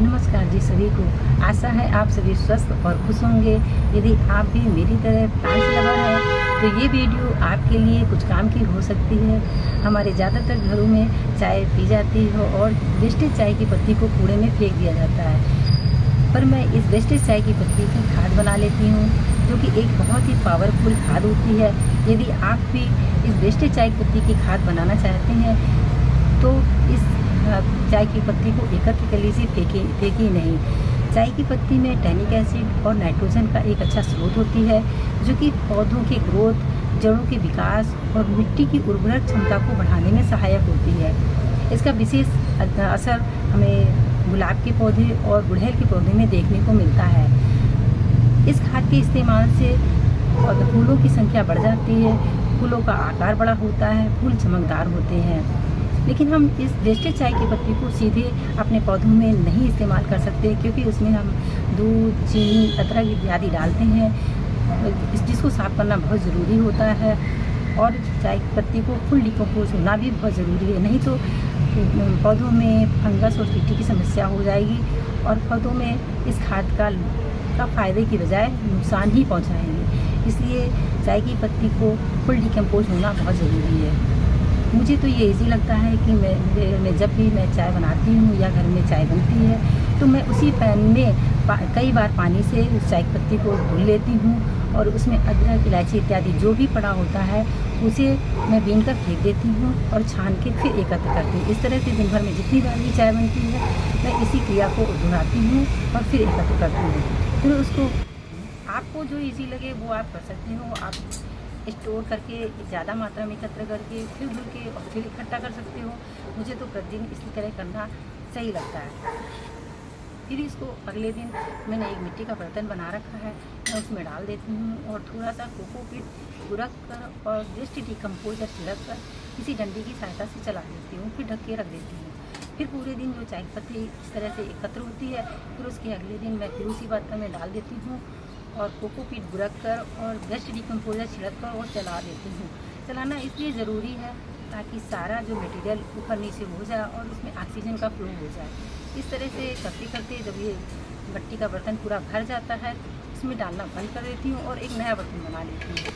नमस्कार जी सभी को। आशा है आप सभी स्वस्थ और खुश होंगे। यदि आप भी मेरी तरह प्लांट्स लवर हैं तो ये वीडियो आपके लिए कुछ काम की हो सकती है। हमारे ज़्यादातर घरों में चाय पी जाती है और वेस्टेज चाय की पत्ती को कूड़े में फेंक दिया जाता है, पर मैं इस वेस्टेज चाय की पत्ती की खाद बना लेती हूँ, जो कि एक बहुत ही पावरफुल खाद होती है। यदि आप भी इस वेस्टेज चाय की पत्ती की खाद बनाना चाहते हैं तो इस चाय की पत्ती को एकत्र कर लीजिए, फेंकी नहीं। चाय की पत्ती में टैनिक एसिड और नाइट्रोजन का एक अच्छा स्रोत होती है, जो कि पौधों के ग्रोथ, जड़ों के विकास और मिट्टी की उर्वरक क्षमता को बढ़ाने में सहायक होती है। इसका विशेष असर हमें गुलाब के पौधे और गुड़हल के पौधे में देखने को मिलता है। इस खाद के इस्तेमाल से फूलों की संख्या बढ़ जाती है, फूलों का आकार बड़ा होता है, फूल चमकदार होते हैं। लेकिन हम इस वेस्टेज चाय की पत्ती को सीधे अपने पौधों में नहीं इस्तेमाल कर सकते, क्योंकि उसमें हम दूध, चीनी, अदरक इत्यादि डालते हैं, जिसको साफ़ करना बहुत ज़रूरी होता है। और चाय की पत्ती को फुल डिकम्पोज होना भी बहुत ज़रूरी है, नहीं तो पौधों में फंगस और कीटी की समस्या हो जाएगी और पौधों में इस खाद का फ़ायदे की बजाय नुकसान ही पहुँचाएंगे। इसलिए चाय की पत्ती को फुल डिकम्पोज होना बहुत ज़रूरी है। मुझे तो ये इजी लगता है कि मैं जब भी मैं चाय बनाती हूँ या घर में चाय बनती है तो मैं उसी पैन में कई बार पानी से उस चाय की पत्ती को धुल लेती हूँ और उसमें अदरक, इलायची इत्यादि जो भी पड़ा होता है उसे मैं बीन कर फेंक देती हूँ और छान के फिर एकत्र करती हूँ। इस तरह से दिन भर में जितनी बार भी चाय बनती है मैं इसी क्रिया को दोहराती हूँ और फिर एकत्र करती हूँ। फिर उसको आपको जो ईजी लगे वो आप कर सकते हो। आप स्टोर करके ज़्यादा मात्रा में एकत्र करके फिर धुल के और फिर इकट्ठा कर सकते हो। मुझे तो प्रतिदिन इसी तरह करना सही लगता है। फिर इसको अगले दिन मैंने एक मिट्टी का बर्तन बना रखा है, मैं उसमें डाल देती हूँ और थोड़ा सा कोकोपीट गुरक कर और वेस्ट डिकम्पोजर छिड़क कर किसी डंडी की सहायता से चला देती हूँ, फिर ढक के रख देती हूँ। फिर पूरे दिन जो चाय पत्ती इस तरह से एकत्र होती है, फिर उसके अगले दिन मैं फिर उसी बर्तन में डाल देती हूँ और कोकोपीट गुरक कर और वेस्ट डिकम्पोजर छिड़क कर और चला देती हूँ। चलाना इसलिए ज़रूरी है ताकि सारा जो मटेरियल ऊपर नीचे हो जाए और उसमें ऑक्सीजन का फ्लो हो जाए। इस तरह से करते करते जब ये मिट्टी का बर्तन पूरा भर जाता है उसमें डालना बंद कर देती हूँ और एक नया बर्तन बना लेती हूँ।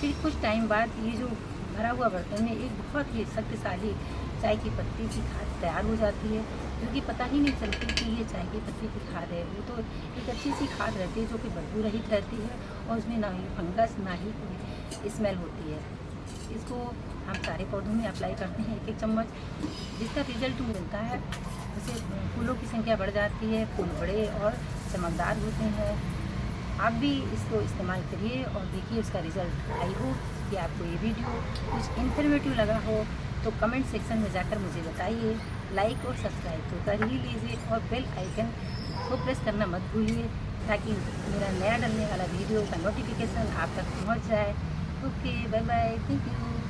फिर कुछ टाइम बाद ये जो भरा हुआ बर्तन में एक बहुत ही शक्तिशाली चाय की पत्ती की खाद तैयार हो जाती है, जो कि पता ही नहीं चलती कि ये चाय की पत्ती की खाद है। वो तो एक अच्छी सी खाद रहती है जो कि बदबू रहित रहती है और उसमें ना ही फंगस ना ही कोई स्मेल होती है। इसको हम सारे पौधों में अप्लाई करते हैं 1-1 चम्मच, जिसका रिजल्ट मिलता है उससे फूलों की संख्या बढ़ जाती है, फूल बड़े और चमकदार होते हैं। आप भी इसको इस्तेमाल करिए और देखिए उसका रिज़ल्ट। आई होप कि आपको ये वीडियो कुछ इन्फॉर्मेटिव लगा हो तो कमेंट सेक्शन में जाकर मुझे बताइए। लाइक और सब्सक्राइब तो कर ही लीजिए और बेल आइकन को प्रेस करना मत भूलिए ताकि मेरा नया डलने वाला वीडियो का नोटिफिकेशन आप तक पहुंच जाए। Okay, bye bye, thank you.